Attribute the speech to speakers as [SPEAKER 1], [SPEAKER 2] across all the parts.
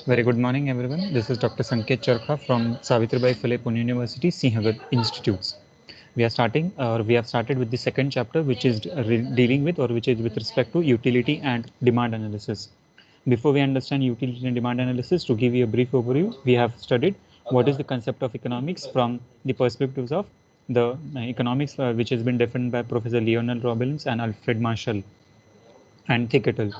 [SPEAKER 1] Very good morning, everyone. This is Dr. Sanket Charkha from Savitribai Phule Pune University, Sinhagad Institutes. We have started with the second chapter, which is dealing with, or which is with respect to utility and demand analysis. Before we understand utility and demand analysis, to give you a brief overview, we have studied what is the concept of economics from the perspectives of the economics, which has been defined by Professor Lionel Robbins and Alfred Marshall and Thicketel.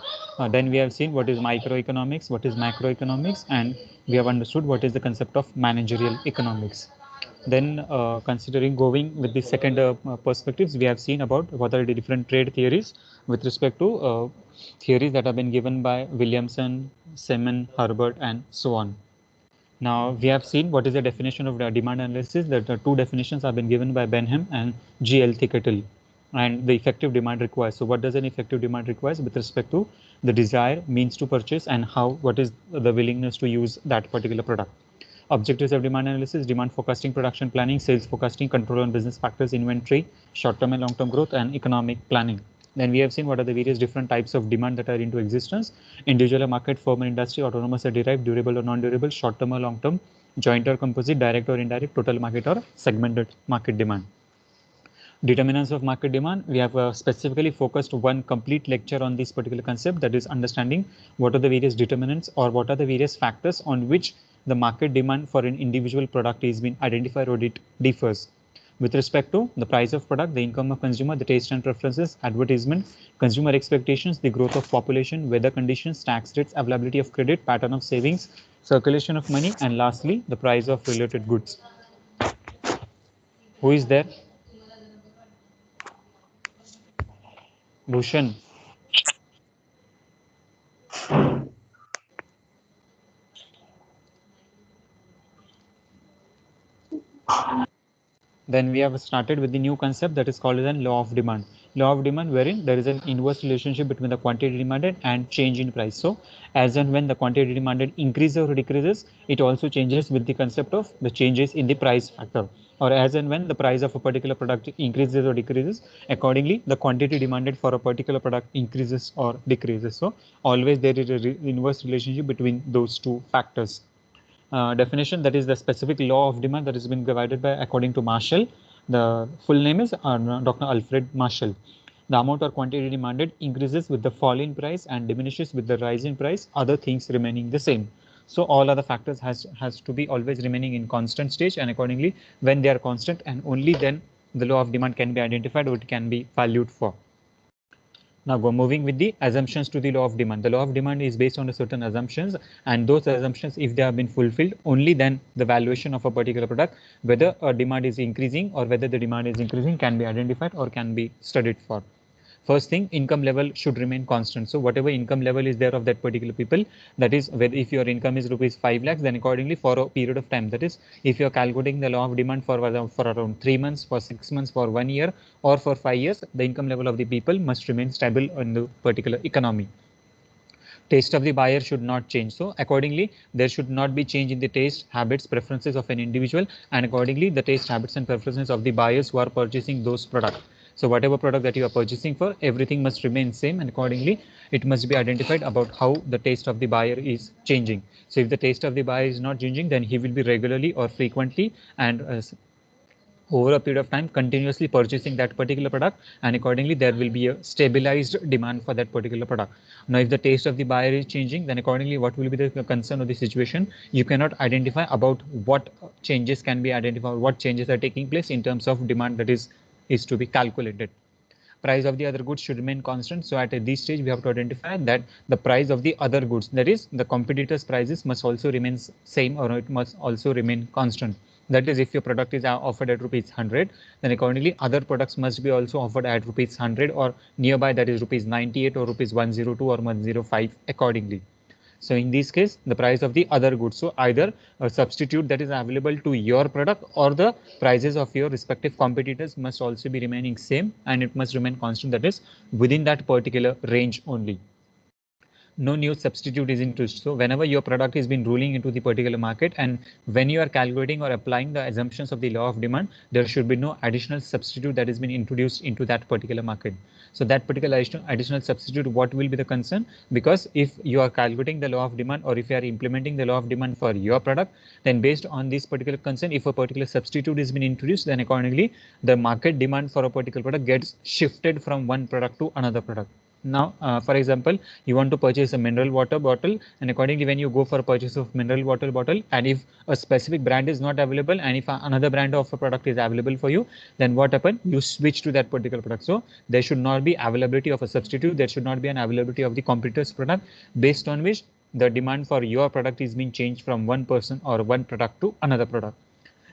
[SPEAKER 1] Then we have seen what is microeconomics, what is macroeconomics, and we have understood what is the concept of managerial economics. Then considering going with the second perspectives, we have seen about what are the different trade theories with respect to theories that have been given by Williamson, Semen, Herbert, and so on. Now we have seen what is the definition of the demand analysis. That the two definitions have been given by Benham and G.L. Thicketel, and the effective demand requires. So what does an effective demand requires with respect to the desire, means to purchase, and what is the willingness to use that particular product. Objectives of demand analysis: demand forecasting, production planning, sales forecasting, control on business factors, inventory, short-term and long-term growth, and economic planning. Then we have seen what are the various different types of demand that are into existence: individual market, firm and industry, autonomous or derived, durable or non-durable, short-term or long-term, joint or composite, direct or indirect, total market or segmented market demand. Determinants of market demand, we have specifically focused one complete lecture on this particular concept, that is understanding what are the various determinants or what are the various factors on which the market demand for an individual product is being identified or it differs. With respect to the price of product, the income of consumer, the taste and preferences, advertisement, consumer expectations, the growth of population, weather conditions, tax rates, availability of credit, pattern of savings, circulation of money, and lastly, the price of related goods. Who is there? Bhushan. Then we have started with the new concept that is called as law of demand. Law of demand, wherein there is an inverse relationship between the quantity demanded and change in price. So as and when the quantity demanded increases or decreases, it also changes with the concept of the changes in the price factor. Or as and when the price of a particular product increases or decreases, accordingly the quantity demanded for a particular product increases or decreases. So always there is an inverse relationship between those two factors. Definition, that is the specific law of demand that has been divided by according to Marshall. The full name is Dr. Alfred Marshall. The amount or quantity demanded increases with the fall in price and diminishes with the rise in price, other things remaining the same. So all other factors has to be always remaining in constant stage, and accordingly when they are constant, and only then the law of demand can be identified or it can be valued for. Now moving with the assumptions to the law of demand. The law of demand is based on a certain assumptions, and those assumptions, if they have been fulfilled, only then the valuation of a particular product, whether a demand is increasing or whether the demand is increasing, can be identified or can be studied for. First thing, income level should remain constant. So whatever income level is there of that particular people, that is, whether if your income is rupees 5 lakhs, then accordingly for a period of time, that is, if you are calculating the law of demand for around 3 months, for 6 months, for 1 year, or for 5 years, the income level of the people must remain stable in the particular economy. Taste of the buyer should not change. So accordingly, there should not be change in the taste, habits, preferences of an individual, and accordingly the taste, habits, and preferences of the buyers who are purchasing those products. So whatever product that you are purchasing for, everything must remain same, and accordingly it must be identified about how the taste of the buyer is changing. So if the taste of the buyer is not changing, then he will be regularly or frequently and over a period of time continuously purchasing that particular product, and accordingly there will be a stabilized demand for that particular product. Now if the taste of the buyer is changing, then accordingly what will be the concern of the situation? You cannot identify about what changes can be identified, what changes are taking place in terms of demand that is to be calculated. Price of the other goods should remain constant. So at this stage we have to identify that the price of the other goods, that is the competitors' prices, must also remain same, or it must also remain constant. That is, if your product is offered at rupees 100, then accordingly other products must be also offered at rupees 100 or nearby, that is rupees 98 or rupees 102 or 105 accordingly. So in this case, the price of the other goods, so either a substitute that is available to your product or the prices of your respective competitors must also be remaining same, and it must remain constant, that is within that particular range only. no new substitute is introduced. So whenever your product is been ruling into the particular market, and when you are calculating or applying the assumptions of the law of demand, there should be no additional substitute that has been introduced into that particular market. So that particular additional substitute, what will be the concern? Because if you are calculating the law of demand, or if you are implementing the law of demand for your product, then based on this particular concern, if a particular substitute is been introduced, then accordingly the market demand for a particular product gets shifted from one product to another product. Now, for example, you want to purchase a mineral water bottle, and accordingly, when you go for a purchase of mineral water bottle, and if a specific brand is not available, and if another brand of a product is available for you, then what happen? You switch to that particular product. So there should not be availability of a substitute. There should not be an availability of the competitor's product, based on which the demand for your product is being changed from one person or one product to another product.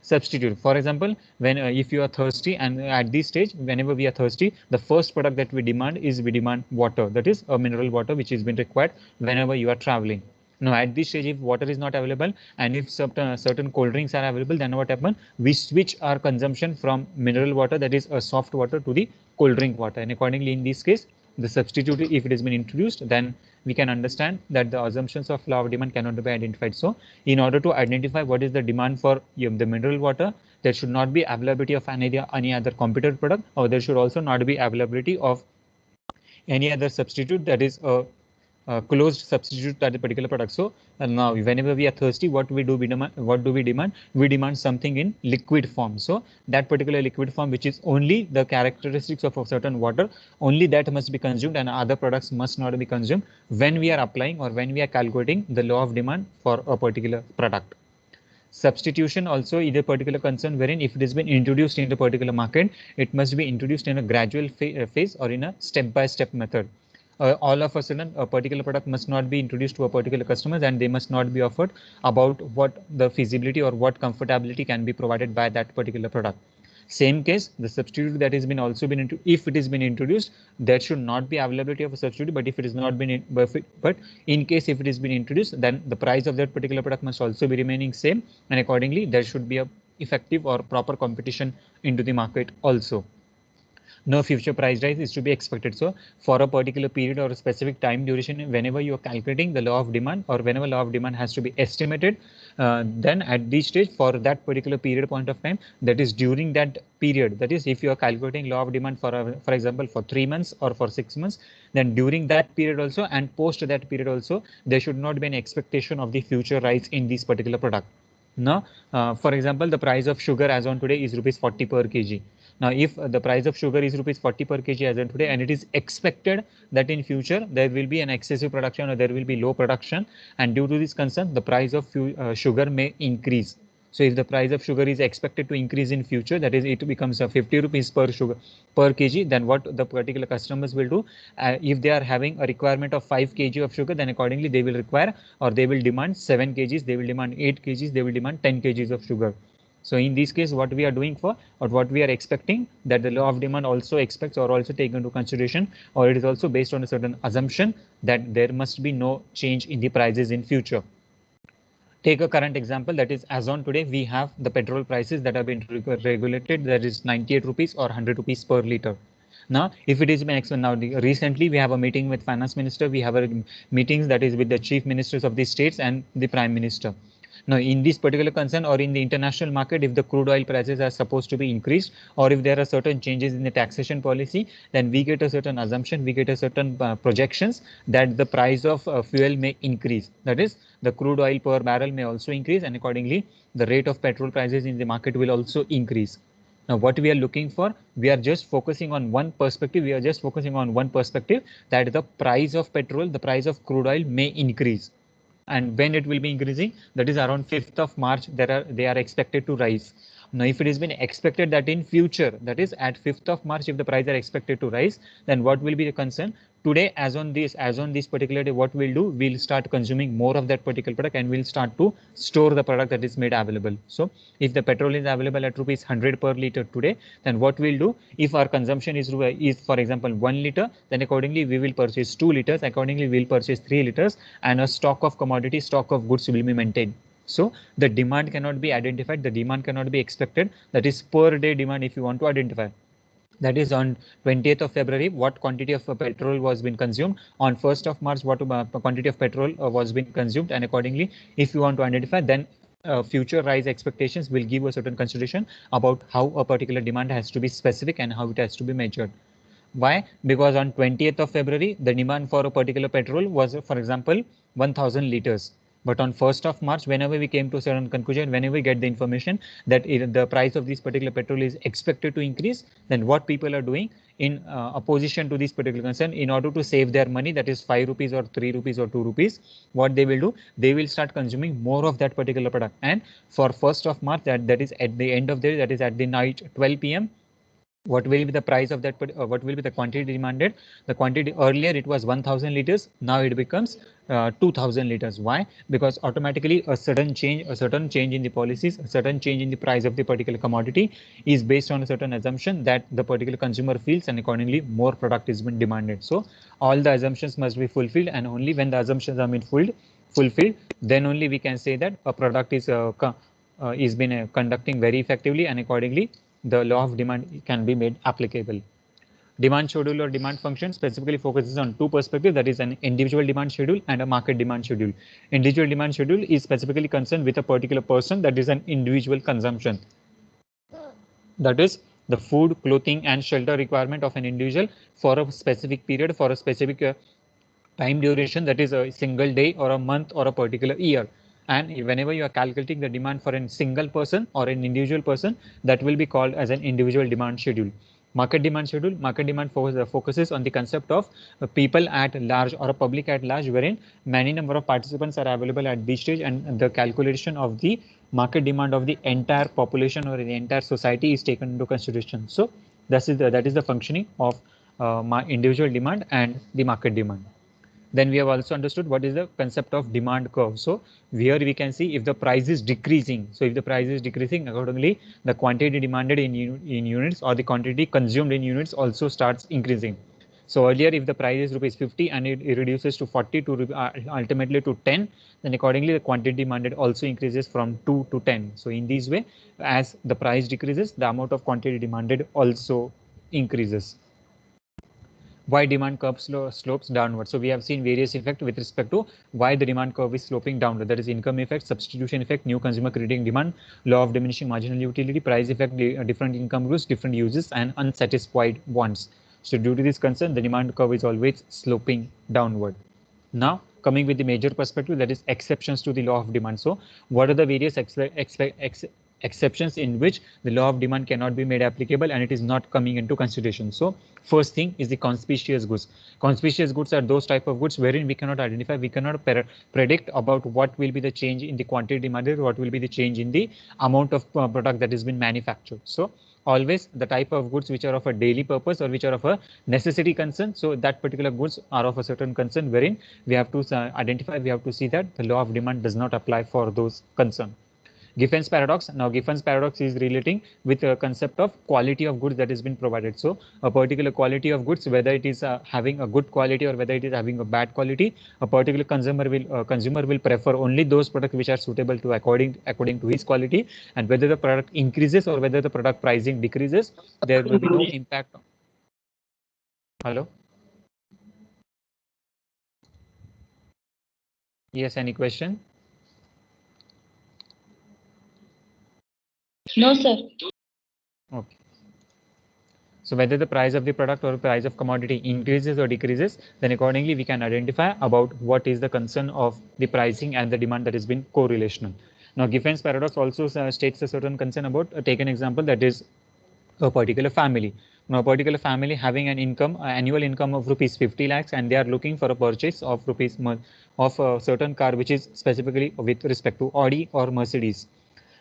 [SPEAKER 1] Substitute, for example, when if you are thirsty, and at this stage, whenever we are thirsty, the first product that we demand is, we demand water, that is a mineral water, which is been required whenever you are traveling. Now at this stage, if water is not available, and if certain cold drinks are available, then what happen? We switch our consumption from mineral water, that is a soft water, to the cold drink water. And accordingly, in this case, the substitute, if it has been introduced, then we can understand that the assumptions of law of demand cannot be identified. So in order to identify what is the demand for the mineral water, there should not be availability of any other competitor product, or there should also not be availability of any other substitute that is a closed substitute to that particular product. So now whenever we are thirsty, what we do, we demand, what do we demand? We demand something in liquid form. So that particular liquid form, which is only the characteristics of a certain water, only that must be consumed, and other products must not be consumed when we are applying or when we are calculating the law of demand for a particular product. Substitution also is a particular concern, wherein if it has been introduced in the particular market, it must be introduced in a gradual phase or in a step-by-step method. All of a sudden, a particular product must not be introduced to a particular customers, and they must not be offered about what the feasibility or what comfortability can be provided by that particular product. Same case, the substitute that has been also been into, if it has been introduced, there should not be availability of a substitute. But if it is not been but in case if it has been introduced, then the price of that particular product must also be remaining same, and accordingly there should be a effective or proper competition into the market also. No future price rise is to be expected. So for a particular period or a specific time duration, whenever you are calculating the law of demand, or whenever law of demand has to be estimated, then at this stage, for that particular period point of time, that is during that period, that is if you are calculating law of demand for example for 3 months or for 6 months, then during that period also and post that period also, there should not be an expectation of the future rise in this particular product. Now, for example, the price of sugar as on today is rupees 40 per kg. Now, if the price of sugar is rupees 40 per kg as on today, and it is expected that in future there will be an excessive production or there will be low production, and due to this concern, the price of sugar may increase. So if the price of sugar is expected to increase in future, that is it becomes 50 rupees per sugar per kg, then what the particular customers will do, if they are having a requirement of 5 kg of sugar, then accordingly they will require or they will demand 7 kgs, they will demand 8 kgs, they will demand 10 kgs of sugar. So in this case, what we are doing for, or what we are expecting, that the law of demand also expects or also take into consideration, or it is also based on a certain assumption that there must be no change in the prices in future. Take a current example, that is as on today, we have the petrol prices that have been regulated, that is 98 rupees or 100 rupees per liter. Now, if it is been now recently we have a meeting with finance minister, we have a meetings that is with the chief ministers of the states and the prime minister. Now, in this particular concern or in the international market, if the crude oil prices are supposed to be increased, or if there are certain changes in the taxation policy, then we get a certain assumption, we get a certain projections that the price of fuel may increase. That is, the crude oil per barrel may also increase, and accordingly, the rate of petrol prices in the market will also increase. Now, what we are looking for, we are just focusing on one perspective. We are just focusing on one perspective, that the price of petrol, the price of crude oil may increase. And when it will be increasing, that is around 5th of March, they are expected to rise. Now, if it has been expected that in future, that is at 5th of March, if the price are expected to rise, then what will be the concern? Today, as on this particular day, what we'll do, we'll start consuming more of that particular product, and we'll start to store the product that is made available. So if the petrol is available at rupees 100 per liter today, then what we'll do, if our consumption is for example 1 liter, then accordingly we will purchase 2 liters, accordingly we'll purchase 3 liters, and a stock of commodity, stock of goods will be maintained. So the demand cannot be identified, the demand cannot be expected, that is per day demand if you want to identify. That is on 20th of February, what quantity of petrol was been consumed. On 1st of March, what quantity of petrol was been consumed, and accordingly, if you want to identify, then future rise expectations will give a certain consideration about how a particular demand has to be specific and how it has to be measured. Why? Because on 20th of February, the demand for a particular petrol was, for example, 1000 liters. But on 1st of March, whenever we came to a certain conclusion, whenever we get the information that the price of this particular petrol is expected to increase, then what people are doing in opposition to this particular concern, in order to save their money, that is 5 rupees or 3 rupees or 2 rupees, what they will do, they will start consuming more of that particular product. And for 1st of March, that is at the end of the day, that is at the night 12 p.m., what will be the price of that, what will be the quantity demanded? The quantity earlier it was 1000 liters, now it becomes 2000 liters. Why? Because automatically a certain change in the policies, a certain change in the price of the particular commodity is based on a certain assumption that the particular consumer feels, and accordingly more product is been demanded. So all the assumptions must be fulfilled, and only when the assumptions are been fulfilled, then only we can say that a product is been conducting very effectively, and accordingly the law of demand can be made applicable. Demand schedule or demand function specifically focuses on two perspectives, that is an individual demand schedule and a market demand schedule. Individual demand schedule is specifically concerned with a particular person, that is an individual consumption. That is the food, clothing and shelter requirement of an individual for a specific period, for a specific time duration, that is a single day or a month or a particular year. And whenever you are calculating the demand for a single person or an individual person, that will be called as an individual demand schedule. Market demand schedule, market demand focuses on the concept of people at large or a public at large, wherein many number of participants are available at this stage, and the calculation of the market demand of the entire population or the entire society is taken into consideration. So that is the functioning of individual demand and the market demand. Then we have also understood what is the concept of demand curve. So here we can see if the price is decreasing. So if the price is decreasing, accordingly, the quantity demanded in units or the quantity consumed in units also starts increasing. So earlier, if the price is rupees 50 and it reduces to 40 to ultimately to 10, then accordingly the quantity demanded also increases from 2 to 10. So in this way, as the price decreases, the amount of quantity demanded also increases. Why demand curve slopes downward? So we have seen various effects with respect to why the demand curve is sloping downward. That is income effect, substitution effect, new consumer creating demand, law of diminishing marginal utility, price effect, different income groups, different uses, and unsatisfied wants. So due to this concern, the demand curve is always sloping downward. Now coming with the major perspective, that is exceptions to the law of demand. So what are the various exceptions in which the law of demand cannot be made applicable and it is not coming into consideration? So first thing is the conspicuous goods. Conspicuous goods are those type of goods wherein we cannot identify, we cannot predict about what will be the change in the quantity demanded, what will be the change in the amount of product that has been manufactured. So always the type of goods which are of a daily purpose or which are of a necessity concern, so that particular goods are of a certain concern wherein we have to identify, we have to see that the law of demand does not apply for those concern. Giffen's paradox. Now Giffen's paradox is relating with a concept of quality of goods that has been provided. So a particular quality of goods, whether it is having a good quality or whether it is having a bad quality, a particular consumer will prefer only those products which are suitable to according to his quality, and whether the product increases or whether the product pricing decreases, there will be no impact. Hello. Yes, any question?
[SPEAKER 2] No, sir.
[SPEAKER 1] Okay. So whether the price of the product or price of commodity increases or decreases, then accordingly we can identify about what is the concern of the pricing and the demand that has been correlational. Now Giffen's paradox also states a certain concern about, take an example, that is a particular family. Now a particular family having an income, annual income of rupees 50 lakhs, and they are looking for a purchase of of a certain car which is specifically with respect to Audi or Mercedes.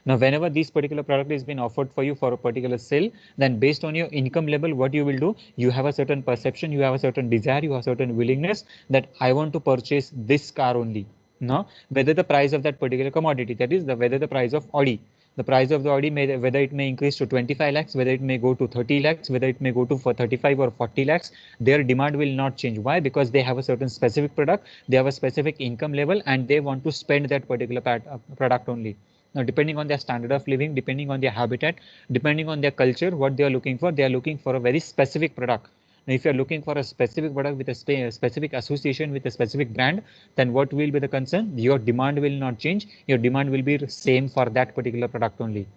[SPEAKER 1] Now, whenever this particular product is being offered for you for a particular sale, then based on your income level, what you will do, you have a certain perception, you have a certain desire, you have a certain willingness that I want to purchase this car only. Now, whether the price of that particular commodity, that is whether the price of Audi, the price of the Audi may, whether it may increase to 25 lakhs, whether it may go to 30 lakhs, whether it may go to for 35 or 40 lakhs, their demand will not change. Why? Because they have a certain specific product, they have a specific income level, and they want to spend that particular product only. Now, depending on their standard of living, depending on their habitat, depending on their culture, what they are looking for a very specific product. Now, if you are looking for a specific product with a specific association with a specific brand, then what will be the concern? Your demand will not change. Your demand will be same for that particular product only.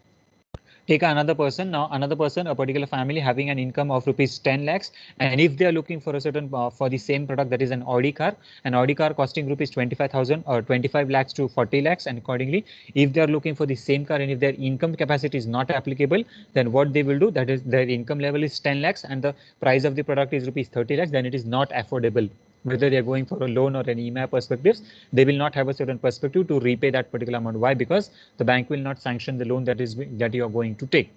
[SPEAKER 1] Take another person. Now another person, a particular family having an income of rupees 10 lakhs, and if they are looking for a certain for the same product, that is an Audi car costing rupees 25,000 or 25 lakhs to 40 lakhs, and accordingly if they are looking for the same car and if their income capacity is not applicable, then what they will do, that is their income level is 10 lakhs and the price of the product is rupees 30 lakhs, then it is not affordable. Whether they are going for a loan or an EMI perspectives, they will not have a certain perspective to repay that particular amount. Why? Because the bank will not sanction the loan that you are going to take.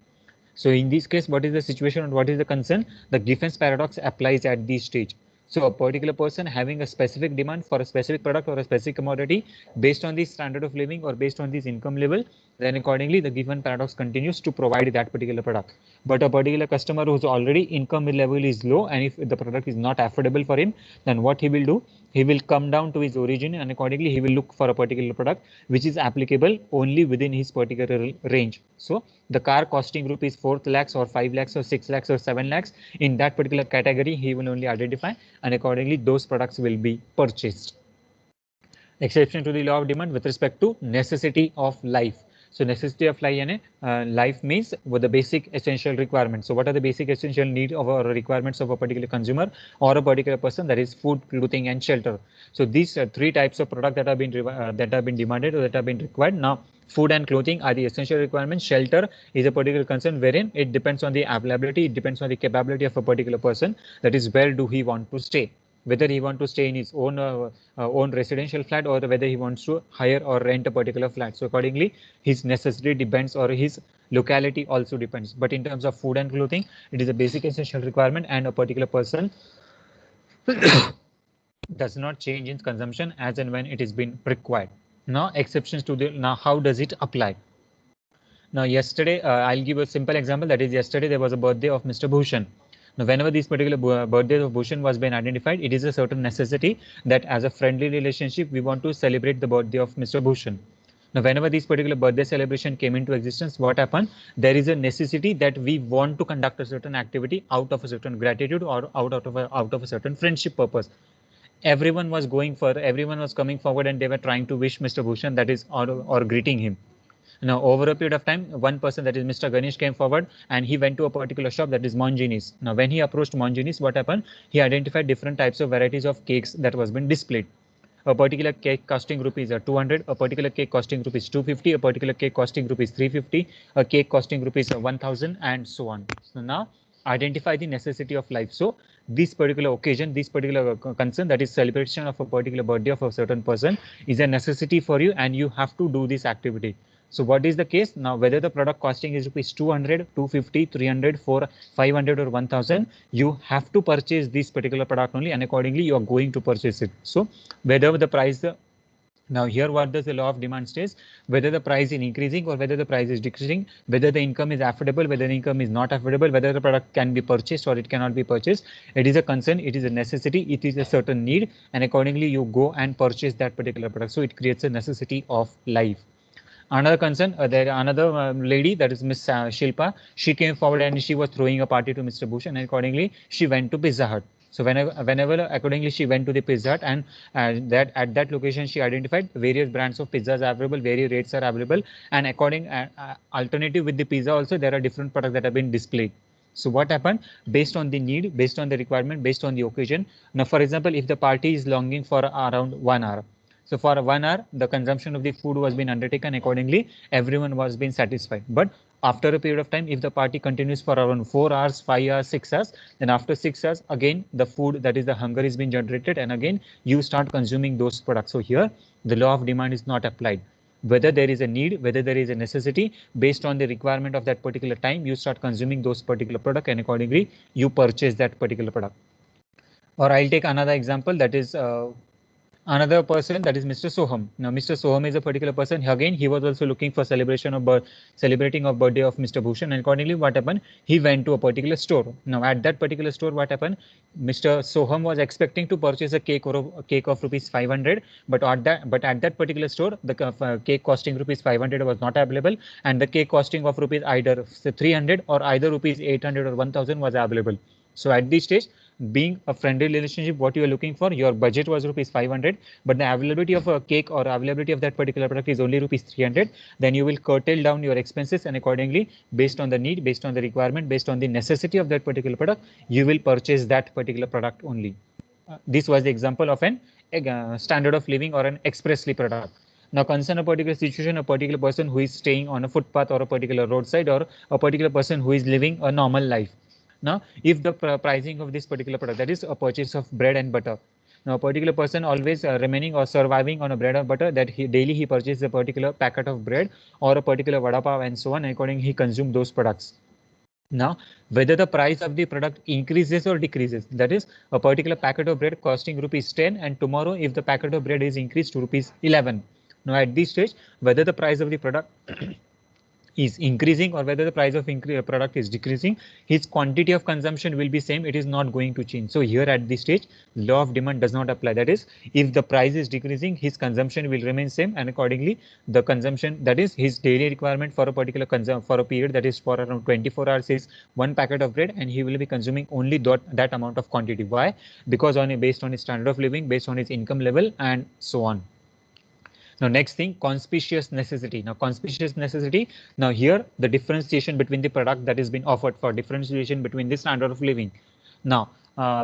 [SPEAKER 1] So in this case, what is the situation and what is the concern? The Giffen's paradox applies at this stage. So a particular person having a specific demand for a specific product or a specific commodity based on the standard of living or based on this income level, then accordingly the Giffen paradox continues to provide that particular product. But a particular customer whose already income level is low, and if the product is not affordable for him, then what he will do? He will come down to his origin and accordingly he will look for a particular product which is applicable only within his particular range. So the car costing rupees 4 lakhs or 5 lakhs or 6 lakhs or 7 lakhs, in that particular category he will only identify, and accordingly those products will be purchased. Exception to the law of demand with respect to necessity of life. So necessity of life means with the basic essential requirements. So what are the basic essential needs of or requirements of a particular consumer or a particular person? That is food, clothing, and shelter. So these are three types of product that have been demanded or that have been required. Now, food and clothing are the essential requirements. Shelter is a particular concern wherein it depends on the availability, it depends on the capability of a particular person. That is, where do he want to stay? Whether he wants to stay in his own residential flat or whether he wants to hire or rent a particular flat. So accordingly, his necessity depends or his locality also depends. But in terms of food and clothing, it is a basic essential requirement, and a particular person does not change in consumption as and when it is been required. Now exceptions to the, now how does it apply? Now yesterday, I'll give a simple example. That is, yesterday there was a birthday of Mr. Bhushan. Now, whenever this particular birthday of Bhushan was being identified, it is a certain necessity that as a friendly relationship, we want to celebrate the birthday of Mr. Bhushan. Now, whenever this particular birthday celebration came into existence, what happened? There is a necessity that we want to conduct a certain activity out of a certain gratitude or out of a certain friendship purpose. Everyone was coming forward and they were trying to wish Mr. Bhushan, that is, or greeting him. Now, over a period of time, one person, that is Mr. Ganesh, came forward and he went to a particular shop, that is Monginis. Now, when he approached Monginis, what happened? He identified different types of varieties of cakes that was been displayed. A particular cake costing rupees 200, a particular cake costing rupees 250, a particular cake costing rupees 350, a cake costing rupees 1000, and so on. So now identify the necessity of life. So this particular occasion, this particular concern, that is celebration of a particular birthday of a certain person, is a necessity for you and you have to do this activity. So what is the case now? Whether the product costing is rupees 200, 250, 300, 400, 500 or 1000, you have to purchase this particular product only, and accordingly you are going to purchase it. So whether the price, now here what does the law of demand says? Whether the price is increasing or whether the price is decreasing, whether the income is affordable, whether the income is not affordable, whether the product can be purchased or it cannot be purchased, it is a concern, it is a necessity, it is a certain need, and accordingly you go and purchase that particular product. So it creates a necessity of life. Another concern, another lady, that is Miss Shilpa, she came forward and she was throwing a party to Mr. Bush, and accordingly she went to Pizza Hut. So whenever accordingly she went to the Pizza Hut, and that at that location she identified various brands of pizzas are available, various rates are available, and according alternative with the pizza also there are different products that have been displayed. So what happened? Based on the need, based on the requirement, based on the occasion. Now, for example, if the party is longing for around 1 hour, so for 1 hour, the consumption of the food was being undertaken. Accordingly, everyone was being satisfied. But after a period of time, if the party continues for around 4 hours, 5 hours, 6 hours, then after 6 hours, again, the food, that is the hunger, is being generated. And again, you start consuming those products. So here, the law of demand is not applied. Whether there is a need, whether there is a necessity, based on the requirement of that particular time, you start consuming those particular product, and accordingly, you purchase that particular product. Or I'll take another example, that is another person, that is Mr. Soham. Now, Mr. Soham is a particular person. Again, he was also looking for celebrating of birthday of Mr. Bhushan. And accordingly, what happened? He went to a particular store. Now, at that particular store, what happened? Mr. Soham was expecting to purchase a cake or a cake of rupees 500, but at that particular store, the cake costing rupees 500 was not available, and the cake costing of rupees either 300 or either rupees 800 or 1000 was available. So at this stage, being a friendly relationship, what you are looking for, your budget was rupees 500, but the availability of a cake or availability of that particular product is only rupees 300, then you will curtail down your expenses, and accordingly, based on the need, based on the requirement, based on the necessity of that particular product, you will purchase that particular product only. This was the example of an standard of living or an expressly product. Now, concern a particular situation, a particular person who is staying on a footpath or a particular roadside, or a particular person who is living a normal life. Now, if the pricing of this particular product, that is a purchase of bread and butter. Now, a particular person always remaining or surviving on a bread or butter, that he daily he purchases a particular packet of bread or a particular vada pav and so on, and accordingly he consume those products. Now, whether the price of the product increases or decreases, that is a particular packet of bread costing rupees 10, and tomorrow if the packet of bread is increased to rupees 11. Now, at this stage, whether the price of the product is increasing or whether the price of product is decreasing, his quantity of consumption will be same. It is not going to change. So here at this stage, law of demand does not apply. That is, if the price is decreasing, his consumption will remain same, and accordingly, the consumption, that is his daily requirement for a particular for a period that is for around 24 hours is one packet of bread, and he will be consuming only that amount of quantity. Why? Because based on his standard of living, based on his income level, and so on. Now, next thing, conspicuous necessity. Now, conspicuous necessity. Now, here the differentiation between the product that is being offered, for differentiation between the standard of living. Now,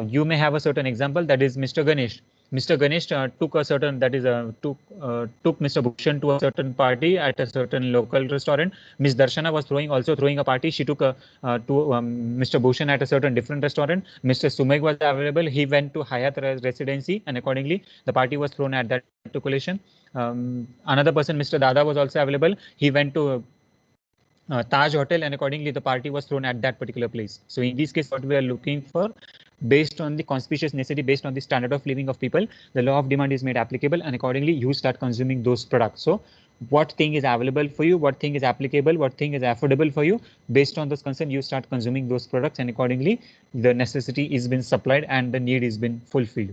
[SPEAKER 1] you may have a certain example, that is Mr. Ganesh. Mr. Ganesh took a certain, that is took Mr. Bhushan to a certain party at a certain local restaurant. Ms. Darshana was also throwing a party. She took to Mr. Bhushan at a certain different restaurant. Mr. Sumeg was available. He went to Hyatt Residency, and accordingly the party was thrown at that location. Another person, Mr. Dada, was also available. He went to Taj Hotel, and accordingly the party was thrown at that particular place. So in this case, what we are looking for, based on the conspicuous necessity, based on the standard of living of people, the law of demand is made applicable, and accordingly you start consuming those products. So what thing is available for you, what thing is applicable, what thing is affordable for you, based on those concerns, you start consuming those products, and accordingly the necessity is been supplied and the need is been fulfilled.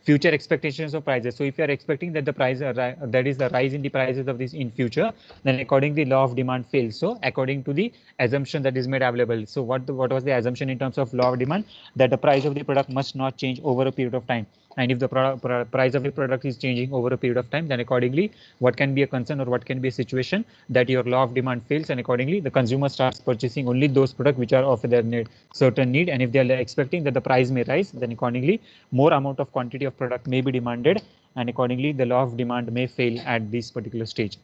[SPEAKER 1] Future expectations of prices. So if you are expecting that the price that is the rise in the prices of this in future, then accordingly law of demand fails. So according to the assumption that is made available. So what was the assumption in terms of law of demand? That the price of the product must not change over a period of time. And if the price of the product is changing over a period of time, then accordingly what can be a concern or what can be a situation that your law of demand fails, and accordingly the consumer starts purchasing only those products which are of their certain need. And if they are expecting that the price may rise, then accordingly more amount of quantity of product may be demanded, and accordingly the law of demand may fail at this particular stage.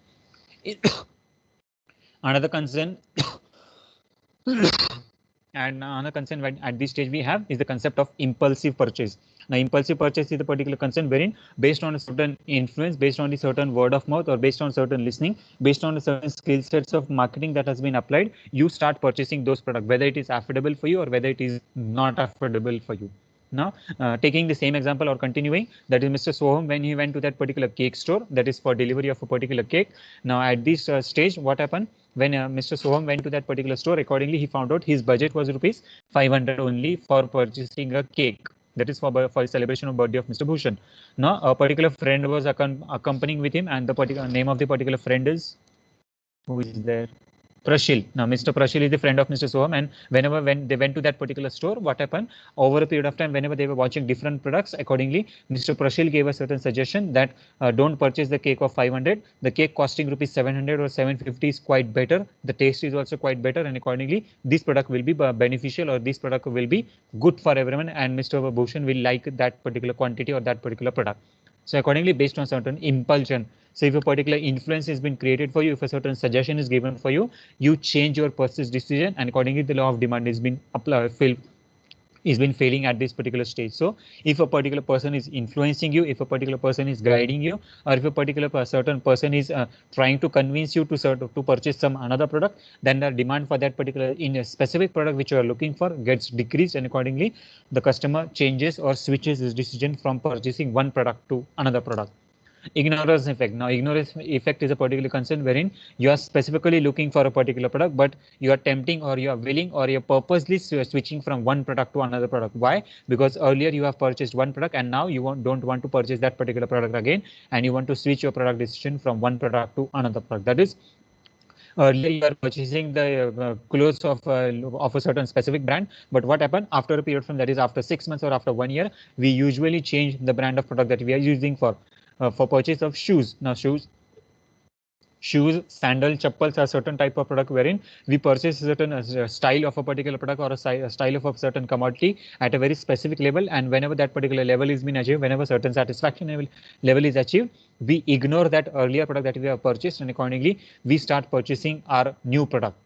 [SPEAKER 1] Another concern and another concern at this stage we have is the concept of impulsive purchase. Now, impulsive purchase is a particular concern wherein, based on a certain influence, based on the certain word of mouth, or based on certain listening, based on a certain skill sets of marketing that has been applied, you start purchasing those products, whether it is affordable for you or whether it is not affordable for you. Now, taking the same example or continuing, that is Mr. Soham, when he went to that particular cake store, that is for delivery of a particular cake. Now, at this stage, what happened? When Mr. Soham went to that particular store, accordingly, he found out his budget was rupees 500 only for purchasing a cake. That is for celebration of birthday of Mr. Bhushan. Now, a particular friend was accompanying with him, and the particular name of the particular friend is, who is there? Prashil. Now, Mr. Prashil is the friend of Mr. Soham, and when they went to that particular store, what happened? Over a period of time, whenever they were watching different products, accordingly, Mr. Prashil gave a certain suggestion that don't purchase the cake of 500. The cake costing rupees 700 or 750 is quite better. The taste is also quite better, and accordingly, this product will be beneficial, or this product will be good for everyone, and Mr. Bhushan will like that particular quantity or that particular product. So accordingly, based on certain impulsion, so if a particular influence has been created for you, if a certain suggestion is given for you, you change your purchase decision, and accordingly the law of demand is been is been failing at this particular stage. So if a particular person is influencing you, if a particular person is guiding you, or if a particular certain person is trying to convince you to purchase some another product, then the demand for that particular in a specific product which you are looking for gets decreased, and accordingly the customer changes or switches his decision from purchasing one product to another product. Ignorance effect. Now, ignorance effect is a particular concern wherein you are specifically looking for a particular product, but you are tempting or you are willing or you're purposely switching from one product to another product. Why? Because earlier you have purchased one product and now you don't want to purchase that particular product again, and you want to switch your product decision from one product to another product. That is, earlier you are purchasing the clothes of a certain specific brand, but what happened after a period from that is after 6 months or after 1 year, we usually change the brand of product that we are using for purchase of shoes. Now shoes, sandal, chappals are certain type of product wherein we purchase a certain style of a particular product or a style of a certain commodity at a very specific level, and whenever that particular level is been achieved, whenever certain satisfaction level is achieved, we ignore that earlier product that we have purchased, and accordingly we start purchasing our new product.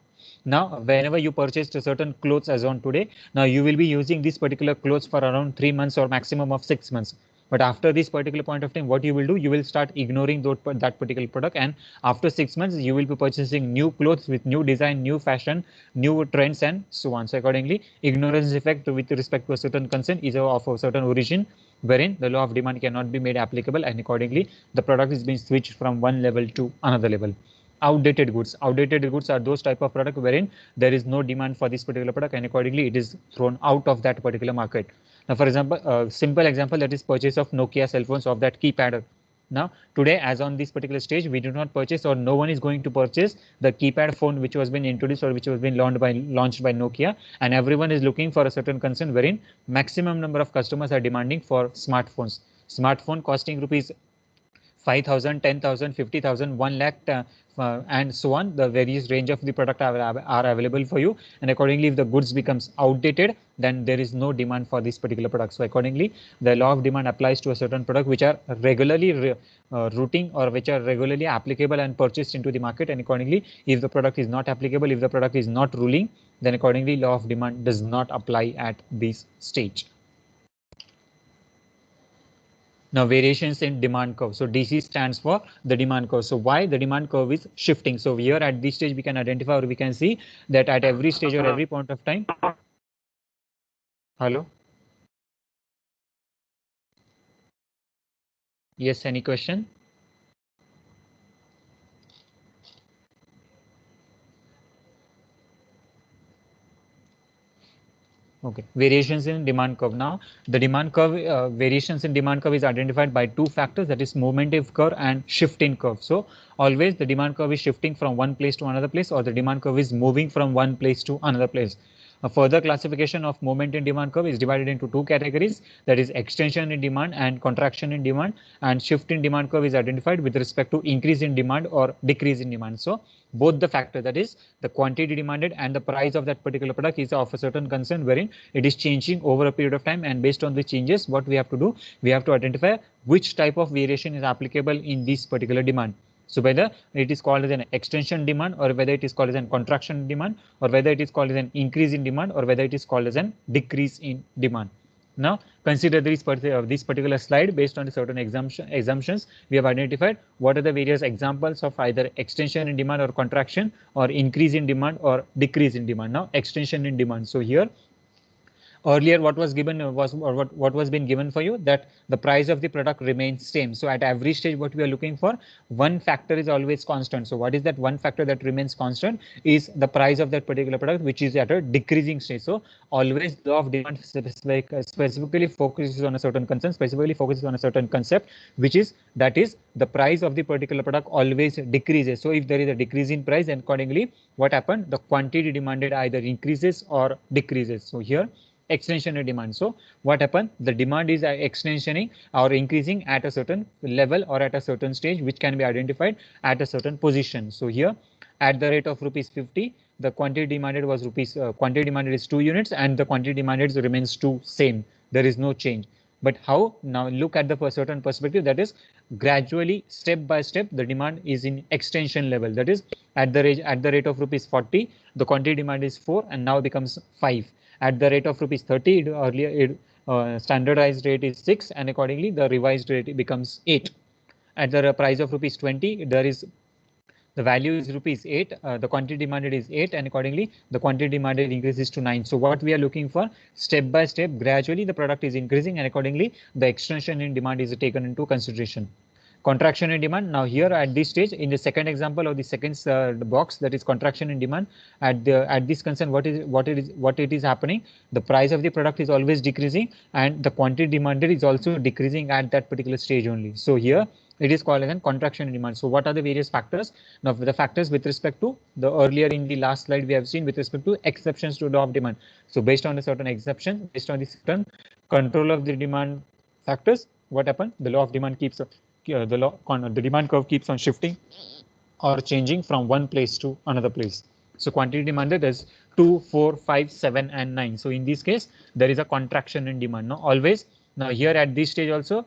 [SPEAKER 1] Now, whenever you purchased a certain clothes as on today, now you will be using this particular clothes for around 3 months or maximum of 6 months. But after this particular point of time, what you will do, you will start ignoring that particular product, and after 6 months, you will be purchasing new clothes with new design, new fashion, new trends, and so on. So accordingly, ignorance effect with respect to a certain concern is of a certain origin, wherein the law of demand cannot be made applicable, and accordingly, the product is being switched from one level to another level. Outdated goods are those type of product wherein there is no demand for this particular product, and accordingly it is thrown out of that particular market. Now, for example, a simple example, that is purchase of Nokia cell phones of that keypad. Now today, as on this particular stage, we do not purchase, or no one is going to purchase the keypad phone which was been introduced or which was been launched by Nokia, and everyone is looking for a certain concern wherein maximum number of customers are demanding for smartphones. Smartphone costing rupees 5,000, 10,000, 50,000, 1 lakh, and so on. The various range of the product are available for you, and accordingly, if the goods becomes outdated, then there is no demand for this particular product. So accordingly, the law of demand applies to a certain product which are regularly routing or which are regularly applicable and purchased into the market, and accordingly, if the product is not applicable, if the product is not ruling, then accordingly, law of demand does not apply at this stage. Now, variations in demand curve. So DC stands for the demand curve. So why the demand curve is shifting? So here at this stage, we can identify, or we can see that at every stage or every point of time. Hello. Yes, any question? Okay, variations in demand curve. Now, the demand curve, variations in demand curve is identified by two factors, that is momentum curve and shift in curve. So always the demand curve is shifting from one place to another place, or the demand curve is moving from one place to another place. A further classification of movement in demand curve is divided into two categories, that is extension in demand and contraction in demand, and shift in demand curve is identified with respect to increase in demand or decrease in demand. So both the factor, that is the quantity demanded and the price of that particular product, is of a certain concern wherein it is changing over a period of time, and based on the changes, what we have to do, we have to identify which type of variation is applicable in this particular demand. So whether it is called as an extension demand, or whether it is called as an contraction demand, or whether it is called as an increase in demand, or whether it is called as an decrease in demand. Now consider this particular slide. Based on certain assumptions, we have identified what are the various examples of either extension in demand or contraction, or increase in demand or decrease in demand. Now extension in demand. So here, earlier what was given was, or what was been given for you, that the price of the product remains same. So at every stage, what we are looking for, one factor is always constant. So what is that one factor that remains constant? Is the price of that particular product, which is at a decreasing stage. So always law of demand specifically focuses on a certain concern, specifically focuses on a certain concept, which is, that is the price of the particular product always decreases. So if there is a decrease in price, then accordingly what happened, the quantity demanded either increases or decreases. So here, extensionary demand. So what happened, the demand is extensioning or increasing at a certain level or at a certain stage, which can be identified at a certain position. So here, at the rate of rupees 50, the quantity demanded was quantity demanded is 2 units, and the quantity demanded remains 2 same. There is no change. But how? Now look at the certain perspective, that is gradually, step by step, the demand is in extension level. That is, at the rate of rupees 40, the quantity demand is 4 and now becomes 5. At the rate of rupees 30, standardized rate is 6 and accordingly the revised rate becomes 8. At the price of rupees 20, the value is rupees 8, the quantity demanded is 8 and accordingly the quantity demanded increases to 9. So what we are looking for, step by step, gradually the product is increasing and accordingly the extension in demand is taken into consideration. Contraction in demand. Now here at this stage, in the second example of the second box, that is contraction in demand, at this concern, what it is happening, the price of the product is always decreasing and the quantity demanded is also decreasing at that particular stage only. So here it is called as a contraction in demand. So what are the various factors? Now the factors with respect to the earlier in the last slide we have seen with respect to exceptions to law of demand. So based on a certain exception, based on the certain control of the demand factors, what happened? The law of demand keeps the demand curve keeps on shifting or changing from one place to another place. So quantity demanded is 2, 4, 5, 7 and 9. So in this case, there is a contraction in demand. Now always, now here at this stage also,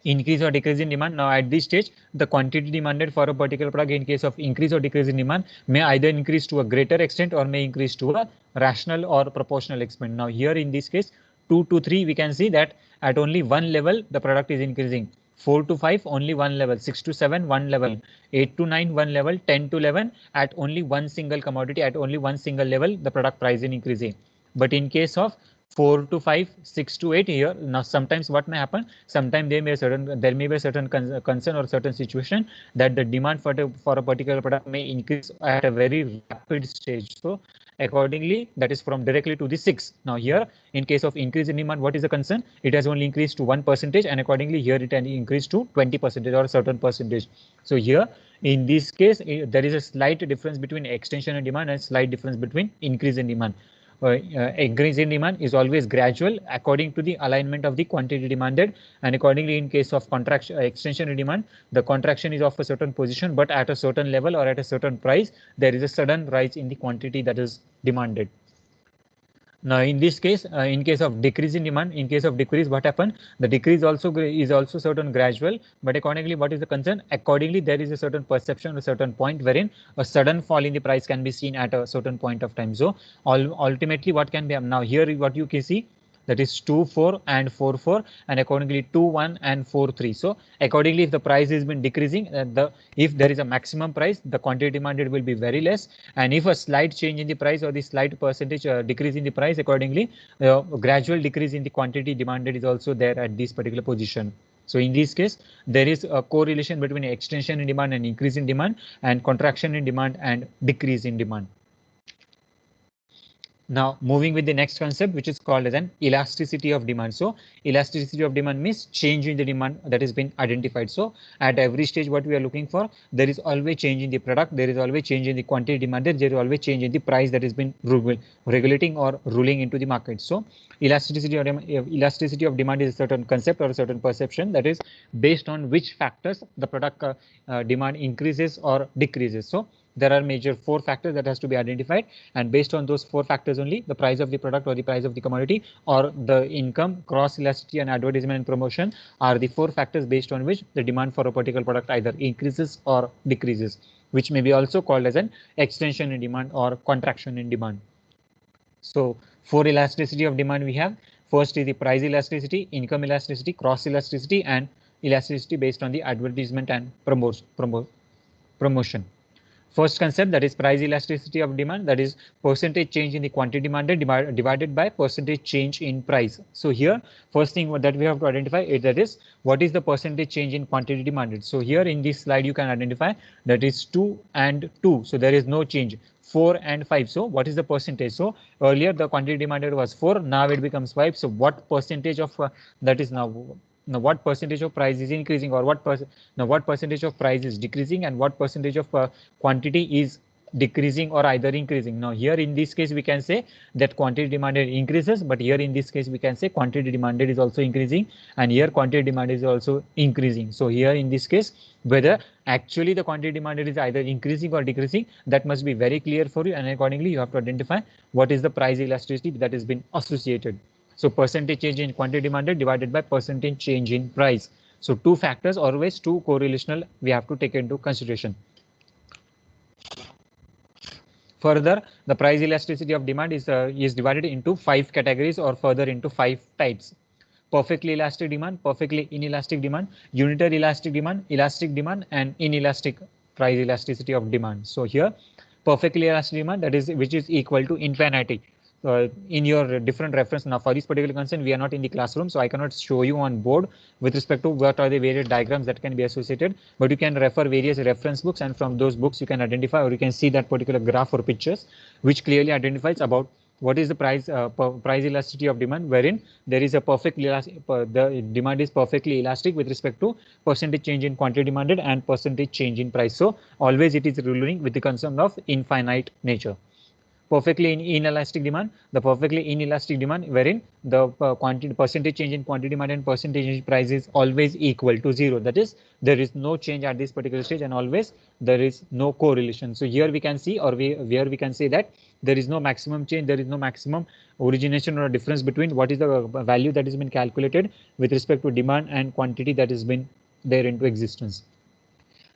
[SPEAKER 1] increase or decrease in demand. Now at this stage, the quantity demanded for a particular product in case of increase or decrease in demand may either increase to a greater extent or may increase to a rational or proportional extent. Now here in this case, 2 to 3, we can see that at only one level, the product is increasing. 4 to 5, only one level. 6 to 7, one level. 8 to 9, one level. 10 to 11, at only one single commodity, at only one single level, the product price is increasing. But in case of 4 to 5, 6 to 8 here, now sometimes what may happen, sometimes there may be a certain concern or certain situation that the demand for a particular product may increase at a very rapid stage. So accordingly, that is from directly to the 6. Now here, in case of increase in demand, what is the concern? It has only increased to 1% and accordingly here it can increase to 20% or a certain percentage. So here in this case, there is a slight difference between extension in demand and slight difference between increase in demand. Increase in demand is always gradual according to the alignment of the quantity demanded, and accordingly in case of contraction extension in demand, the contraction is of a certain position, but at a certain level or at a certain price, there is a sudden rise in the quantity that is demanded. Now in this case, in case of decrease in demand, in case of decrease, what happened? The decrease also is also certain gradual, but accordingly, what is the concern? Accordingly, there is a certain perception, a certain point wherein a sudden fall in the price can be seen at a certain point of time. So ultimately, what can be now here? What you can see, that is 2, 4 and 4, 4 and accordingly 2, 1 and 4, 3. So accordingly, if the price has been decreasing, if there is a maximum price, the quantity demanded will be very less, and if a slight change in the price or the slight percentage decrease in the price, accordingly gradual decrease in the quantity demanded is also there at this particular position. So in this case, there is a correlation between extension in demand and increase in demand, and contraction in demand and decrease in demand. Now moving with the next concept, which is called as an elasticity of demand. So elasticity of demand means change in the demand that has been identified. So at every stage, what we are looking for, there is always change in the product, there is always change in the quantity demanded, there is always change in the price that has been regulating or ruling into the market. So elasticity of demand is a certain concept or a certain perception that is based on which factors the product demand increases or decreases. So there are major 4 factors that has to be identified, and based on those 4 factors only, the price of the product or the price of the commodity or the income, cross elasticity and advertisement and promotion are the 4 factors based on which the demand for a particular product either increases or decreases, which may be also called as an extension in demand or contraction in demand. So 4 elasticity of demand we have. First is the price elasticity, income elasticity, cross elasticity and elasticity based on the advertisement and promotion. First concept, that is price elasticity of demand, that is percentage change in the quantity demanded divided by percentage change in price. So here, first thing that we have to identify is that is what is the percentage change in quantity demanded. So here in this slide you can identify that is 2 and 2. So there is no change. 4 and 5. So what is the percentage? So earlier the quantity demanded was 4, now it becomes 5. So what percentage of that is now what percentage of price is increasing, or what percentage of price is decreasing, and what percentage of quantity is decreasing or either increasing. Now here in this case we can say that quantity demanded increases, but here in this case we can say quantity demanded is also increasing, and here quantity demanded is also increasing. So here in this case, whether actually the quantity demanded is either increasing or decreasing, that must be very clear for you, and accordingly you have to identify what is the price elasticity that has been associated. So percentage change in quantity demanded divided by percentage change in price. So two factors, always two correlational we have to take into consideration. Further, the price elasticity of demand is divided into 5 categories or further into 5 types. Perfectly elastic demand, perfectly inelastic demand, unitary elastic demand, and inelastic price elasticity of demand. So here, perfectly elastic demand, that is which is equal to infinity. In your different reference, now for this particular concern, we are not in the classroom, so I cannot show you on board with respect to what are the various diagrams that can be associated, but you can refer various reference books, and from those books you can identify, or you can see that particular graph or pictures which clearly identifies about what is the price elasticity of demand, wherein there is a the demand is perfectly elastic with respect to percentage change in quantity demanded and percentage change in price. So always it is ruling with the concept of infinite nature. Perfectly inelastic demand, the perfectly inelastic demand wherein the quantity percentage change in quantity demand and percentage change in price is always equal to 0. That is, there is no change at this particular stage, and always there is no correlation. So here we can see, or where we can say that there is no maximum change, there is no maximum origination or difference between what is the value that has been calculated with respect to demand and quantity that has been there into existence.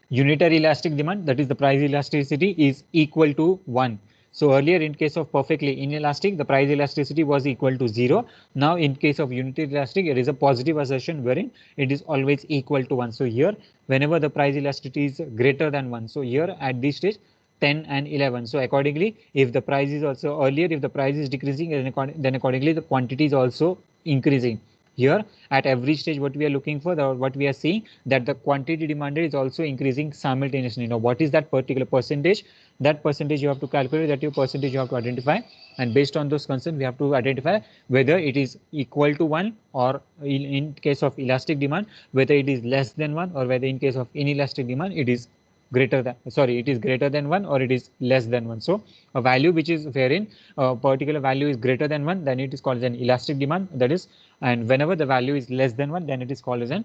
[SPEAKER 1] Unitary elastic demand, that is the price elasticity, is equal to 1. So earlier in case of perfectly inelastic, the price elasticity was equal to 0. Now in case of unitary elastic, it is a positive assertion wherein it is always equal to 1. So here, whenever the price elasticity is greater than 1, so here at this stage 10 and 11. So accordingly, if the price is also earlier, if the price is decreasing, then accordingly the quantity is also increasing. Here at every stage, what we are looking for, what we are seeing, that the quantity demanded is also increasing simultaneously. Now, what is that particular percentage? That percentage you have to calculate, that your percentage you have to identify, and based on those concerns, we have to identify whether it is equal to 1, or in case of elastic demand, whether it is less than 1, or whether in case of inelastic demand, it is greater than, sorry, it is greater than 1 or it is less than 1. So a value which is wherein a particular value is greater than 1, then it is called as an elastic demand, that is, and whenever the value is less than 1, then it is called as an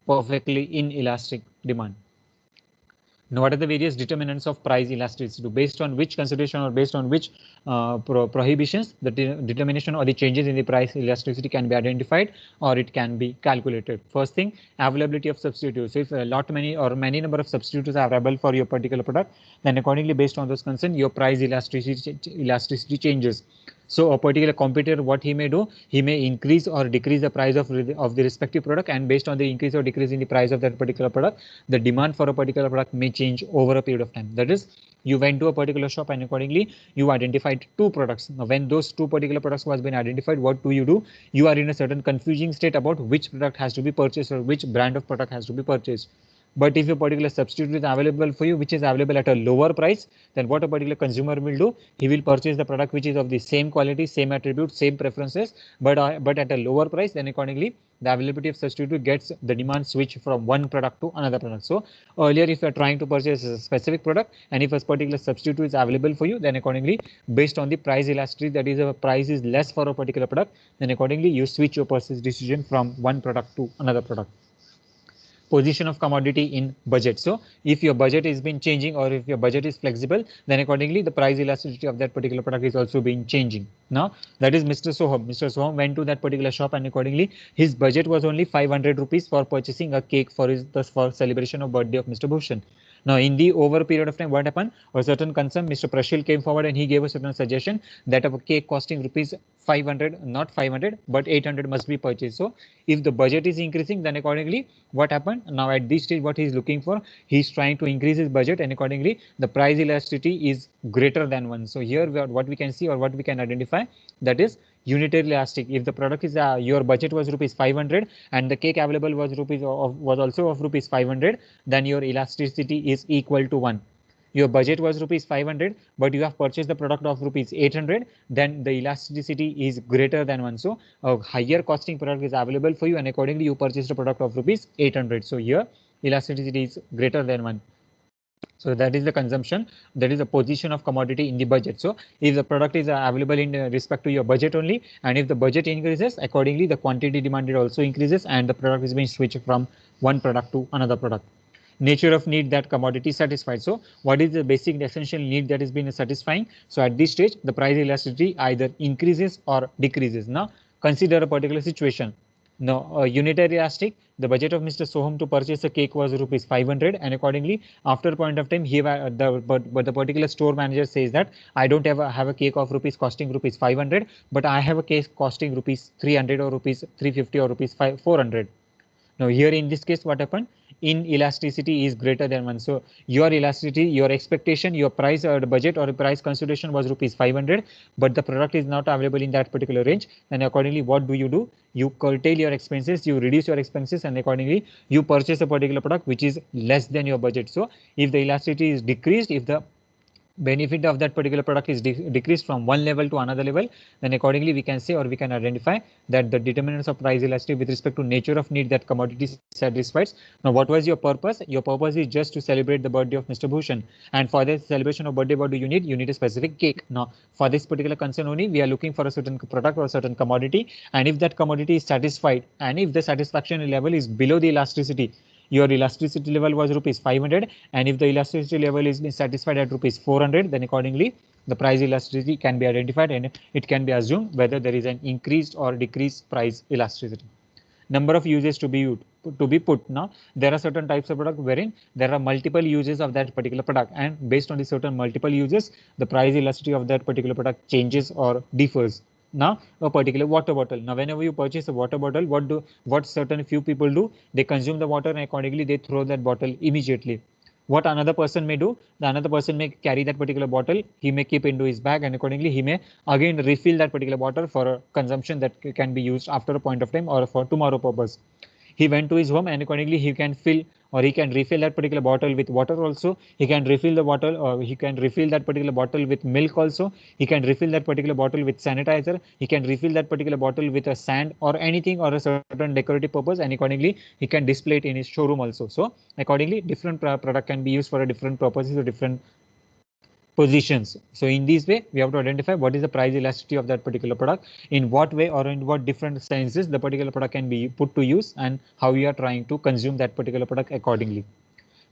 [SPEAKER 1] perfectly inelastic demand. Now, what are the various determinants of price elasticity? Based on which consideration or based on which prohibitions, the determination or the changes in the price elasticity can be identified or it can be calculated. First thing, availability of substitutes. So if a lot many or many number of substitutes are available for your particular product, then accordingly based on those concerns, your price elasticity changes. So a particular competitor, what he may do, he may increase or decrease the price of the respective product, and based on the increase or decrease in the price of that particular product, the demand for a particular product may change over a period of time. That is, you went to a particular shop and accordingly you identified 2 products. Now, when those 2 particular products was been identified, what do? You are in a certain confusing state about which product has to be purchased or which brand of product has to be purchased. But if a particular substitute is available for you, which is available at a lower price, then what a particular consumer will do, he will purchase the product which is of the same quality, same attributes, same preferences, but at a lower price. Then accordingly, the availability of substitute gets the demand switch from one product to another product. So earlier, if you are trying to purchase a specific product, and if a particular substitute is available for you, then accordingly, based on the price elasticity, that is, a price is less for a particular product, then accordingly you switch your purchase decision from one product to another product. Position of commodity in budget. So if your budget is been changing, or if your budget is flexible, then accordingly the price elasticity of that particular product is also being changing. Now that is Mr. Soham. Mr. Soham went to that particular shop, and accordingly his budget was only 500 rupees for purchasing a cake for for celebration of birthday of Mr. Bhushan. Now, in the over a period of time, what happened? A certain concern, Mr. Prashil came forward and he gave a certain suggestion that a cake costing rupees 500, not 500, but 800 must be purchased. So, if the budget is increasing, then accordingly, what happened? Now, at this stage, what he is looking for, he is trying to increase his budget, and accordingly, the price elasticity is greater than 1. So, here what we can see or what we can identify, that is unitary elastic. If the product is your budget was rupees 500 and the cake available was also of rupees 500, then your elasticity is equal to 1. Your budget was rupees 500, but you have purchased the product of rupees 800, then the elasticity is greater than 1. So a higher costing product is available for you, and accordingly you purchased a product of rupees 800. So here elasticity is greater than 1. So that is the consumption, that is the position of commodity in the budget. So if the product is available in respect to your budget only, and if the budget increases, accordingly the quantity demanded also increases, and the product is being switched from one product to another product. Nature of need that commodity satisfied. So what is the basic essential need that is being satisfying? So at this stage, the price elasticity either increases or decreases. Now consider a particular situation. Now, unitary elastic, the budget of Mr. Soham to purchase a cake was rupees 500, and accordingly, after a point of time, but the particular store manager says that I don't have a cake of rupees costing rupees 500, but I have a cake costing rupees 300 or rupees 350 or rupees 400. Now here in this case, what happened? In elasticity is greater than 1. So your elasticity, your expectation, your price or the budget or the price consideration was rupees 500, but the product is not available in that particular range. And accordingly, what do? You curtail your expenses, you reduce your expenses, and accordingly, you purchase a particular product which is less than your budget. So if the elasticity is decreased, if the benefit of that particular product is decreased from one level to another level, then accordingly we can say or we can identify that the determinants of price elasticity with respect to nature of need that commodity satisfies. Now, what was your purpose? Your purpose is just to celebrate the birthday of Mr. Bhushan, and for the celebration of birthday, what do you need? You need a specific cake. Now, for this particular concern only, we are looking for a certain product or a certain commodity, and if that commodity is satisfied, and if the satisfaction level is below the elasticity, your elasticity level was rupees 500, and if the elasticity level is satisfied at rupees 400, then accordingly the price elasticity can be identified and it can be assumed whether there is an increased or decreased price elasticity. Number of uses to be put. Now there are certain types of product wherein there are multiple uses of that particular product, and based on the certain multiple uses, the price elasticity of that particular product changes or differs. Now a particular water bottle. Now whenever you purchase a water bottle, what certain few people do? They consume the water and accordingly they throw that bottle immediately. What another person may do, the another person may carry that particular bottle, he may keep into his bag, and accordingly he may again refill that particular bottle for a consumption that can be used after a point of time or for tomorrow purpose. He went to his home and accordingly he can fill or he can refill that particular bottle with water also. He can refill the bottle or he can refill that particular bottle with milk also. He can refill that particular bottle with sanitizer. He can refill that particular bottle with a sand or anything or a certain decorative purpose, and accordingly he can display it in his showroom also. So accordingly different product can be used for a different purposes or different positions. So in this way, we have to identify what is the price elasticity of that particular product, in what way or in what different senses the particular product can be put to use, and how we are trying to consume that particular product accordingly.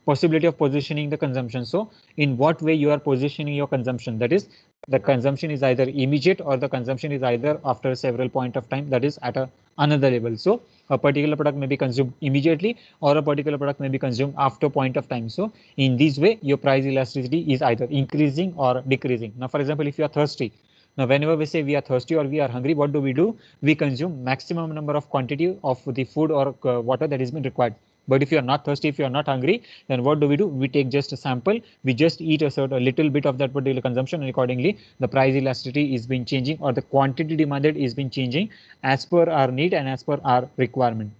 [SPEAKER 1] Possibility of positioning the consumption. So in what way you are positioning your consumption, that is the consumption is either immediate or the consumption is either after several point of time, that is at another level. So a particular product may be consumed immediately or a particular product may be consumed after point of time. So in this way your price elasticity is either increasing or decreasing. Now for example, if you are thirsty, now whenever we say we are thirsty or we are hungry, what do? We consume maximum number of quantity of the food or water that is been required. But if you are not thirsty, if you are not hungry, then what do? We take just a sample, we just eat a little bit of that particular consumption, and accordingly the price elasticity is been changing or the quantity demanded is been changing as per our need and as per our requirement.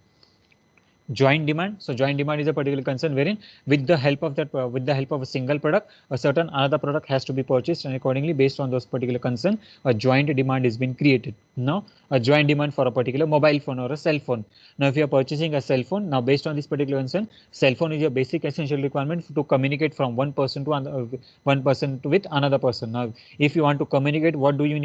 [SPEAKER 1] Joint demand. So joint demand is a particular concern wherein with the help of a single product, a certain another product has to be purchased, and accordingly based on those particular concern, a joint demand is been created. Now a joint demand for a particular mobile phone or a cell phone. Now if you are purchasing a cell phone, now based on this particular concern, cell phone is your basic essential requirement to communicate from one person to with another person. Now if you want to communicate, what do? You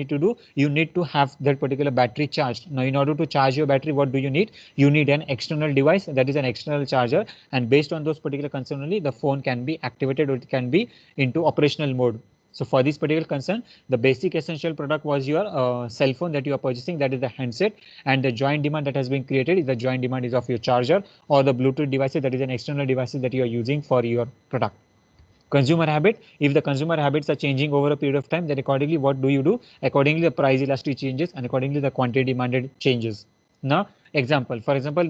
[SPEAKER 1] need to have that particular battery charged. Now in order to charge your battery, what do? You need an external device, that is an external charger, and based on those particular concern only the phone can be activated or it can be into operational mode. So for this particular concern, the basic essential product was your cell phone that you are purchasing, that is the handset, and the joint demand that has been created is the joint demand is of your charger or the Bluetooth devices, that is an external devices that you are using for your product. Consumer habit. If the consumer habits are changing over a period of time, then accordingly what do? Accordingly the price elasticity changes and accordingly the quantity demanded changes. Now example, for example,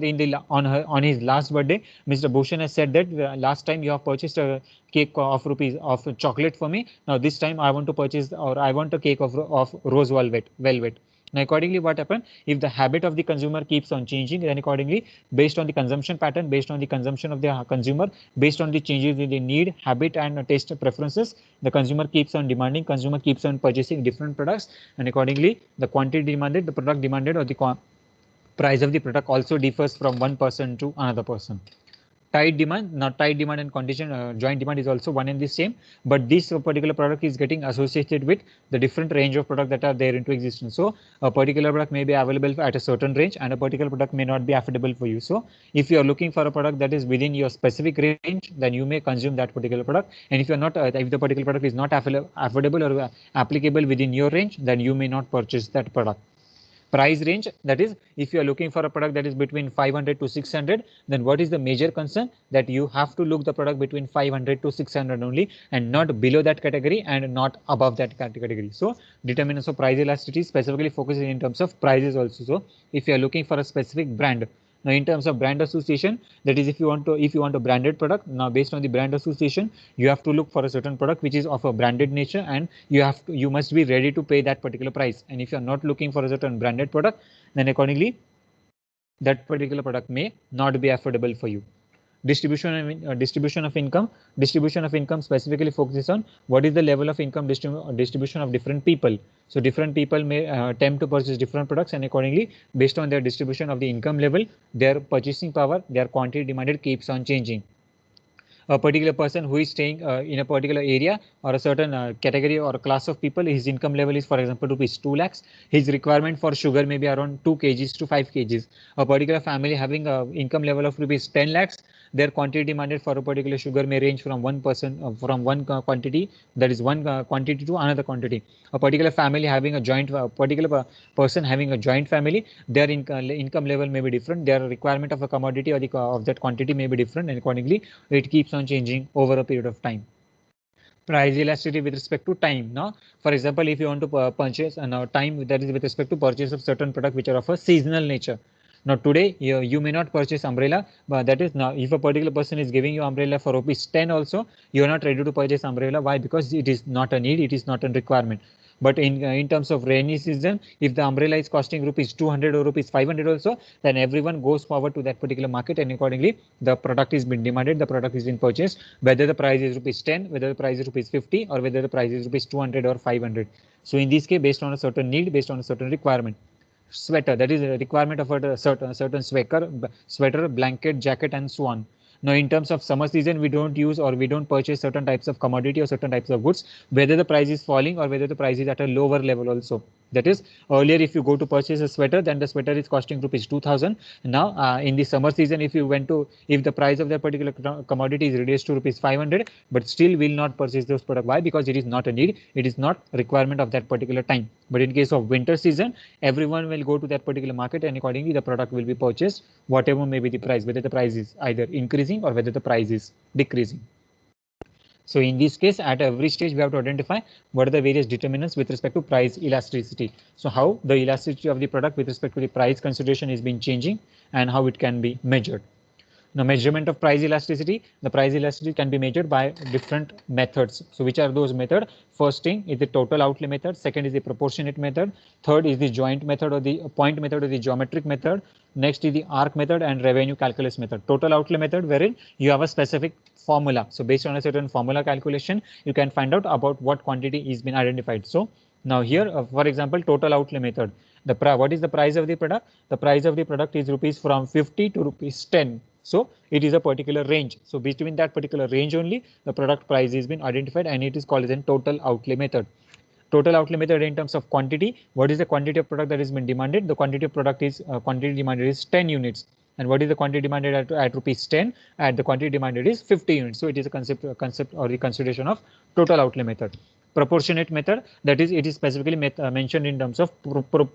[SPEAKER 1] on his last birthday, Mr. Bhushan has said that last time you have purchased a cake of rupees of chocolate for me. Now this time I want to purchase or I want a cake of rose velvet. Now accordingly what happens, if the habit of the consumer keeps on changing, then accordingly based on the consumption pattern, based on the consumption of the consumer, based on the changes in the need, habit and taste preferences, the consumer keeps on demanding, consumer keeps on purchasing different products, and accordingly the quantity demanded, the product demanded, or the price of the product also differs from one person to another person. Tight demand, now tight demand and condition joint demand is also one and the same, but this particular product is getting associated with the different range of product that are there into existence. So a particular product may be available at a certain range and a particular product may not be affordable for you. So if you are looking for a product that is within your specific range, then you may consume that particular product, and if you are not if the particular product is not affordable or applicable within your range, then you may not purchase that product. Price range, that is, if you are looking for a product that is between 500 to 600, then what is the major concern? That you have to look the product between 500 to 600 only, and not below that category and not above that category. So determinants of price elasticity specifically focuses in terms of prices also. So if you are looking for a specific brand, now in terms of brand association, that is, if you want a branded product, now based on the brand association, you have to look for a certain product which is of a branded nature, and you must be ready to pay that particular price. And if you are not looking for a certain branded product, then accordingly that particular product may not be affordable for you. Distribution of income specifically focuses on what is the level of income distribution of different people. So different people may attempt to purchase different products, and accordingly, based on their distribution of the income level, their purchasing power, their quantity demanded keeps on changing. A particular person who is staying in a particular area or a certain category or a class of people, his income level is, for example, rupees 2 lakhs. His requirement for sugar may be around 2 kgs to 5 kgs. A particular family having a income level of rupees 10 lakhs, their quantity demanded for a particular sugar may range from one quantity, that is one quantity, to another quantity. A particular family having a particular person having a joint family, their income level may be different, their requirement of a commodity or of that quantity may be different, and accordingly it keeps on changing over a period of time. Price elasticity with respect to time. Now, for example, if you want to purchase time, that is with respect to purchase of certain product which are of a seasonal nature. Now today you may not purchase umbrella, but that is, now if a particular person is giving you umbrella for rupees 10 also, you are not ready to purchase umbrella. Why? Because it is not a need, it is not a requirement. But in terms of rainy season, if the umbrella is costing rupees 200 or rupees 500 also, then everyone goes forward to that particular market, and accordingly the product is being demanded, the product is being purchased, whether the price is rupees 10, whether the price is rupees 50, or whether the price is rupees 200 or 500. So in this case, based on a certain need, based on a certain requirement. Sweater, that is a requirement of a certain sweater, blanket, jacket, and so on. Now, in terms of summer season, we don't use or we don't purchase certain types of commodity or certain types of goods, whether the price is falling or whether the price is at a lower level also. That is, earlier if you go to purchase a sweater, then the sweater is costing rupees 2000. Now, in the summer season, if the price of that particular commodity is reduced to rupees 500, but still will not purchase those products. Why? Because it is not a need, it is not requirement of that particular time. But in case of winter season, everyone will go to that particular market, and accordingly the product will be purchased, whatever may be the price, whether the price is either increasing or whether the price is decreasing. So in this case, at every stage, we have to identify what are the various determinants with respect to price elasticity. So how the elasticity of the product with respect to the price consideration is been changing, and how it can be measured. Now, measurement of price elasticity. The price elasticity can be measured by different methods. So which are those methods? First thing is the total outlay method. Second is the proportionate method. Third is the joint method or the point method or the geometric method. Next is the arc method and revenue calculus method. Total outlay method, wherein you have a specific formula. So based on a certain formula calculation, you can find out about what quantity is been identified. So now here, for example, total outlay method. What is the price of the product? The price of the product is rupees from 50 to rupees 10. So it is a particular range. So between that particular range only, the product price has been identified, and it is called as a total outlay method. Total outlay method in terms of quantity. What is the quantity of product that has been demanded? The quantity of product is quantity demanded is 10 units. And what is the quantity demanded at rupees 10? And the quantity demanded is 50 units. So it is a concept or the consideration of total outlay method. Proportionate method, that is, it is specifically mentioned in terms of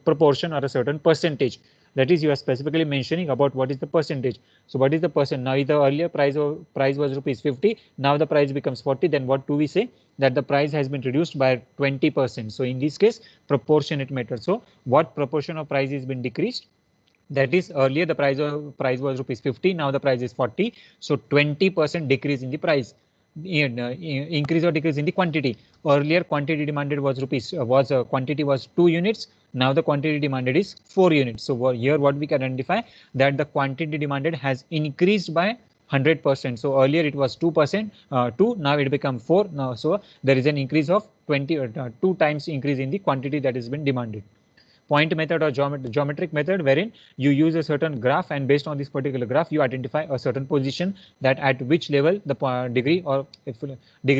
[SPEAKER 1] proportion or a certain percentage. That is, you are specifically mentioning about what is the percentage. So what is the percent? Now, if the earlier price was rupees 50, now the price becomes 40, then what do we say? That the price has been reduced by 20%. So in this case, proportionate method. So what proportion of price has been decreased? That is, earlier the price was rupees 50, now the price is 40. So 20% decrease in the price. Increase or decrease in the quantity. Earlier quantity demanded was quantity was 2 units. Now the quantity demanded is 4 units. So here what we can identify, that the quantity demanded has increased by 100%. So earlier it was 2%, 2, now it become 4. Now so there is an increase of 2 times increase in the quantity that has been demanded. Point method or geometric method, wherein you use a certain graph, and based on this particular graph you identify a certain position, that at which level the degree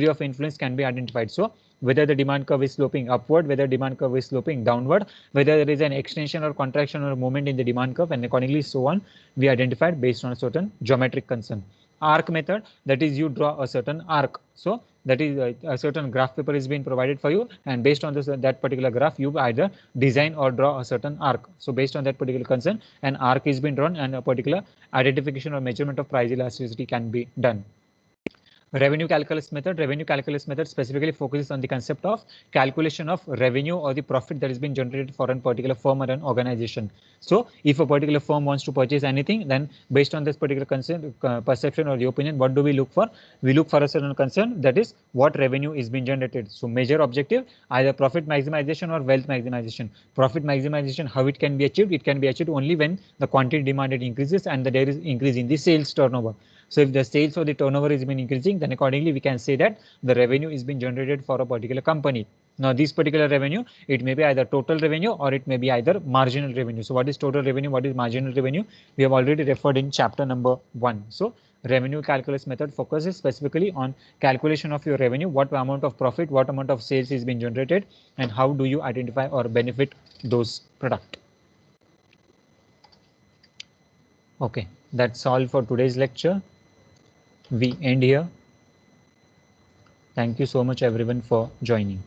[SPEAKER 1] of influence can be identified. So whether the demand curve is sloping upward, whether demand curve is sloping downward, whether there is an extension or contraction or movement in the demand curve, and accordingly so on, we identified based on a certain geometric concern. Arc method, that is, you draw a certain arc. So that is a certain graph paper is being provided for you, and based on this that particular graph, you either design or draw a certain arc. So based on that particular concern, an arc is being drawn and a particular identification or measurement of price elasticity can be done. Revenue calculus method specifically focuses on the concept of calculation of revenue or the profit that is being generated for a particular firm or an organization. So if a particular firm wants to purchase anything, then based on this particular concern, perception or the opinion, what do we look for? We look for a certain concern, that is what revenue is being generated. So major objective, either profit maximization or wealth maximization. Profit maximization, how it can be achieved? It can be achieved only when the quantity demanded increases and there is increase in the sales turnover. So if the sales or the turnover is been increasing, then accordingly we can say that the revenue is being generated for a particular company. Now this particular revenue, it may be either total revenue or it may be either marginal revenue. So what is total revenue? What is marginal revenue? We have already referred in chapter number 1. So revenue calculus method focuses specifically on calculation of your revenue, what amount of profit, what amount of sales is being generated, and how do you identify or benefit those products. Okay, that's all for today's lecture. We end here. Thank you so much everyone for joining.